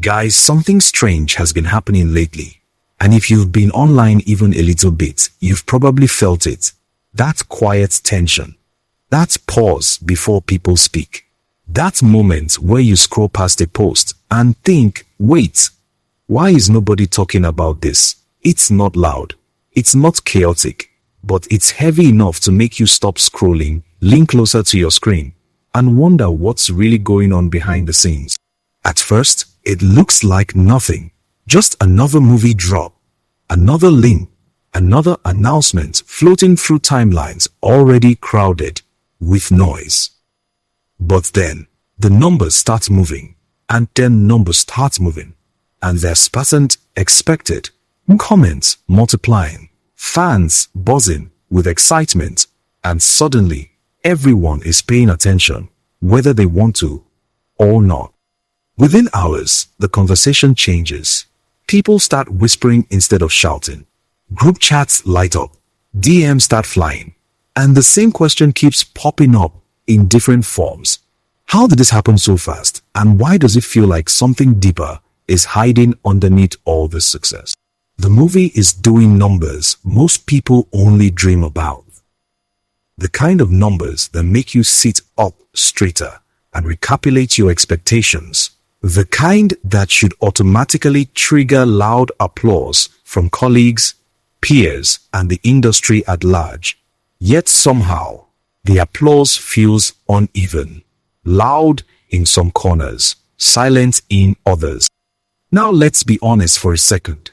Guys, something strange has been happening lately. And if you've been online even a little bit, you've probably felt it. That quiet tension. That pause before people speak. That moment where you scroll past a post and think, wait, why is nobody talking about this? It's not loud. It's not chaotic. But it's heavy enough to make you stop scrolling, lean closer to your screen, and wonder what's really going on behind the scenes. At first, it looks like nothing. Just another movie drop. Another link. Another announcement floating through timelines already crowded with noise. But then, the numbers start moving, and then numbers start moving, and there's pattern expected, comments multiplying, fans buzzing with excitement, and suddenly, everyone is paying attention, whether they want to or not. Within hours, the conversation changes. People start whispering instead of shouting. Group chats light up. DMs start flying. And the same question keeps popping up in different forms. How did this happen so fast? And why does it feel like something deeper is hiding underneath all this success? The movie is doing numbers most people only dream about. The kind of numbers that make you sit up straighter and recalculate your expectations. The kind that should automatically trigger loud applause from colleagues, peers, and the industry at large. Yet somehow, the applause feels uneven, loud in some corners, silent in others. Now let's be honest for a second.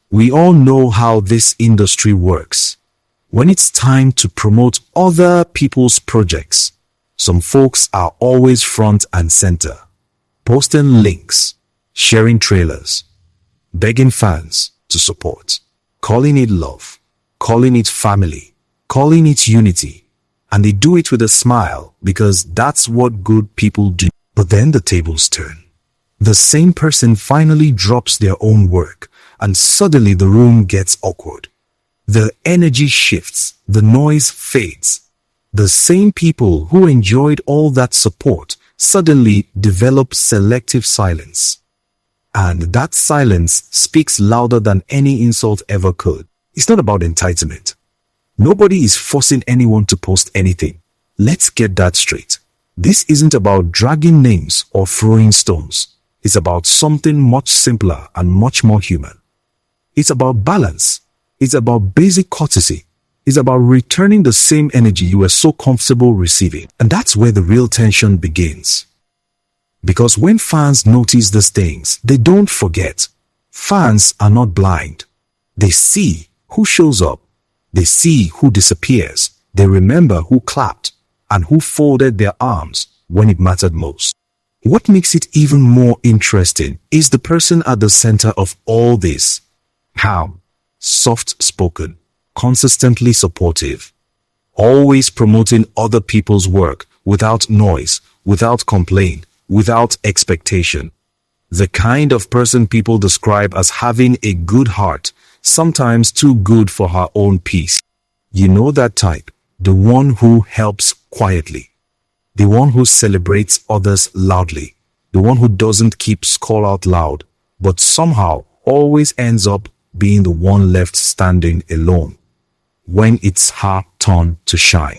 We all know how this industry works. When it's time to promote other people's projects, some folks are always front and center, posting links, sharing trailers, begging fans to support, calling it love, calling it family, calling it unity, and they do it with a smile because that's what good people do. But then the tables turn. The same person finally drops their own work, and suddenly the room gets awkward. The energy shifts, the noise fades. The same people who enjoyed all that support suddenly develop selective silence. And that silence speaks louder than any insult ever could. It's not about entitlement. Nobody is forcing anyone to post anything. Let's get that straight. This isn't about dragging names or throwing stones. It's about something much simpler and much more human. It's about balance. It's about basic courtesy. It's about returning the same energy you were so comfortable receiving. And that's where the real tension begins. Because when fans notice these things, they don't forget. Fans are not blind. They see who shows up. They see who disappears. They remember who clapped and who folded their arms when it mattered most. What makes it even more interesting is the person at the center of all this. How? Soft-spoken, consistently supportive, always promoting other people's work without noise, without complaint, without expectation. The kind of person people describe as having a good heart, sometimes too good for her own peace. You know that type, the one who helps quietly, the one who celebrates others loudly, the one who doesn't keep score out loud, but somehow always ends up being the one left standing alone when it's her turn to shine.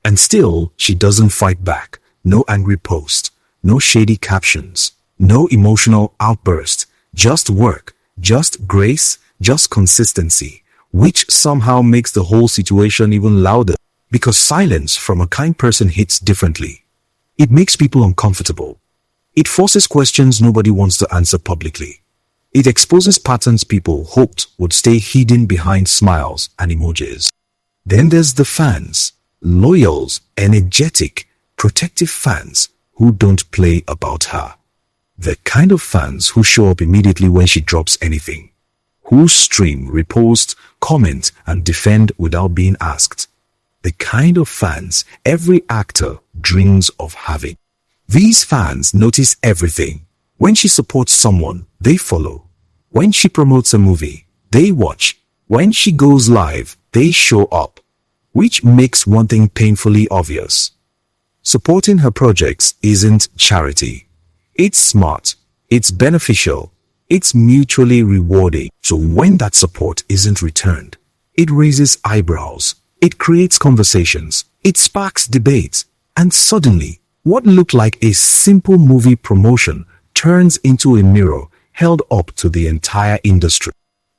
And still, she doesn't fight back. No angry post, no shady captions, no emotional outburst, just work, just grace, just consistency, which somehow makes the whole situation even louder. Because silence from a kind person hits differently. It makes people uncomfortable. It forces questions nobody wants to answer publicly. It exposes patterns people hoped would stay hidden behind smiles and emojis. Then there's the fans, loyal, energetic, protective fans who don't play about her. The kind of fans who show up immediately when she drops anything, who stream, repost, comment, and defend without being asked. The kind of fans every actor dreams of having. These fans notice everything. When she supports someone, they follow. When she promotes a movie, they watch. When she goes live, they show up. Which makes one thing painfully obvious. Supporting her projects isn't charity. It's smart. It's beneficial. It's mutually rewarding. So when that support isn't returned, it raises eyebrows. It creates conversations. It sparks debates. And suddenly, what looked like a simple movie promotion turns into a mirror held up to the entire industry.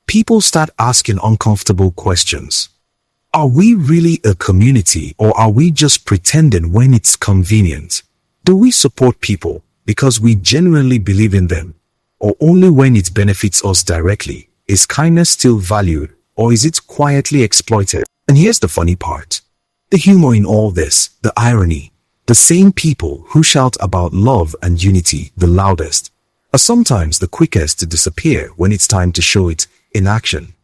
People start asking uncomfortable questions. Are we really a community, or are we just pretending when it's convenient? Do we support people because we genuinely believe in them, or only when it benefits us directly? Is kindness still valued, or is it quietly exploited? And here's the funny part. The humor in all this, the irony. The same people who shout about love and unity the loudest are sometimes the quickest to disappear when it's time to show it in action.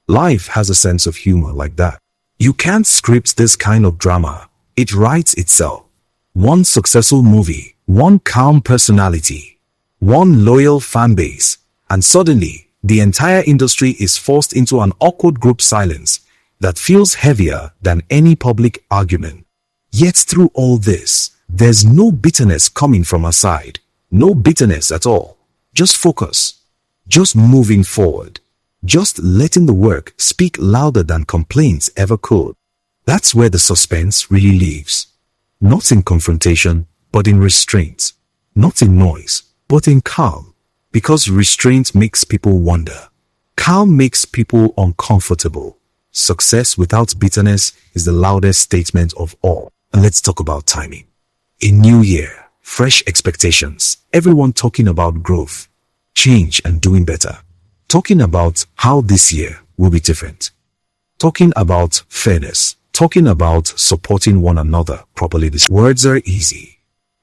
Life has a sense of humor like that. You can't script this kind of drama. It writes itself. One successful movie, one calm personality, one loyal fan base, and suddenly the entire industry is forced into an awkward group silence that feels heavier than any public argument. Yet through all this, there's no bitterness coming from our side. No bitterness at all. Just focus. Just moving forward. Just letting the work speak louder than complaints ever could. That's where the suspense really lives. Not in confrontation, but in restraint. Not in noise, but in calm. Because restraint makes people wonder. Calm makes people uncomfortable. Success without bitterness is the loudest statement of all. And let's talk about timing. A new year, fresh expectations, everyone talking about growth, change and doing better. Talking about how this year will be different. Talking about fairness. Talking about supporting one another properly. These words are easy.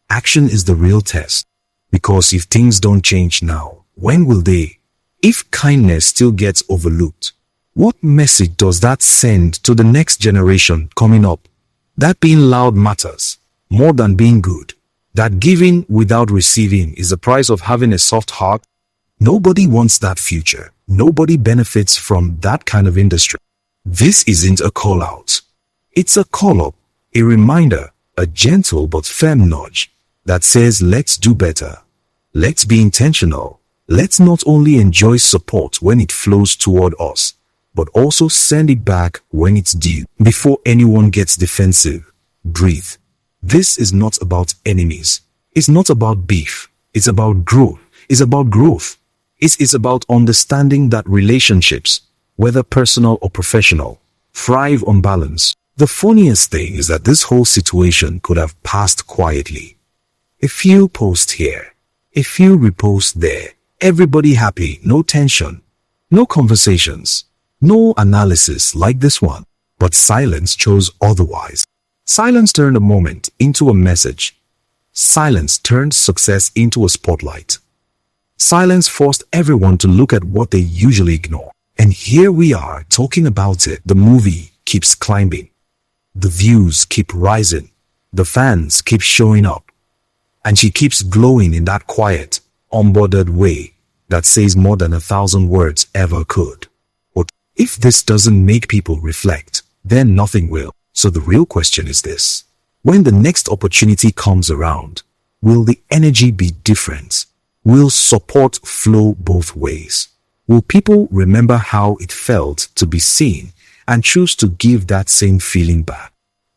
Action is the real test. Because if things don't change now, when will they? If kindness still gets overlooked, what message does that send to the next generation coming up? That being loud matters more than being good. That giving without receiving is the price of having a soft heart. Nobody wants that future. Nobody benefits from that kind of industry. This isn't a call-out. It's a call-up, a reminder, a gentle but firm nudge that says, let's do better. Let's be intentional. Let's not only enjoy support when it flows toward us, but also send it back when it's due. Before anyone gets defensive, breathe. This is not about enemies. It's not about beef. It's about growth. It's about growth. It's about understanding that relationships, whether personal or professional, thrive on balance. The funniest thing is that this whole situation could have passed quietly. A few posts here, a few reposts there, everybody happy, no tension, no conversations, no analysis like this one. But silence chose otherwise. Silence turned a moment into a message. Silence turned success into a spotlight. Silence forced everyone to look at what they usually ignore. And here we are talking about it. The movie keeps climbing. The views keep rising. The fans keep showing up. And she keeps glowing in that quiet, unbothered way that says more than 1,000 words ever could. But if this doesn't make people reflect, then nothing will. So the real question is this. When the next opportunity comes around, will the energy be different? Will support flow both ways? Will people remember how it felt to be seen and choose to give that same feeling back?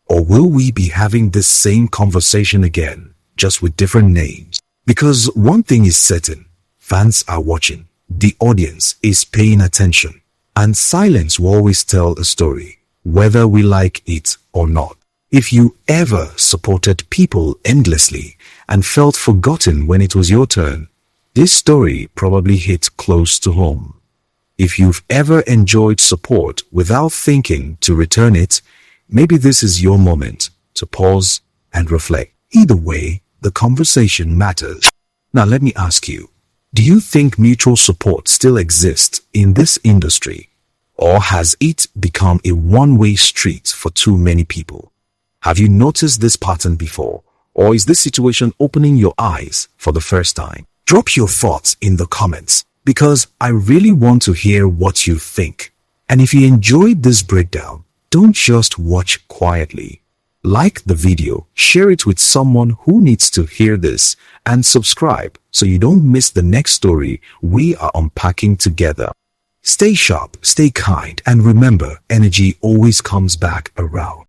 Or will we be having this same conversation again, just with different names? Because one thing is certain, fans are watching, the audience is paying attention, and silence will always tell a story, whether we like it or not. If you ever supported people endlessly and felt forgotten when it was your turn, this story probably hit close to home. If you've ever enjoyed support without thinking to return it, maybe this is your moment to pause and reflect. Either way, the conversation matters. Now let me ask you, do you think mutual support still exists in this industry? Or has it become a one-way street for too many people? Have you noticed this pattern before? Or is this situation opening your eyes for the first time? Drop your thoughts in the comments, because I really want to hear what you think. And if you enjoyed this breakdown, don't just watch quietly. Like the video, share it with someone who needs to hear this, and subscribe so you don't miss the next story we are unpacking together. Stay sharp, stay kind, and remember, energy always comes back around.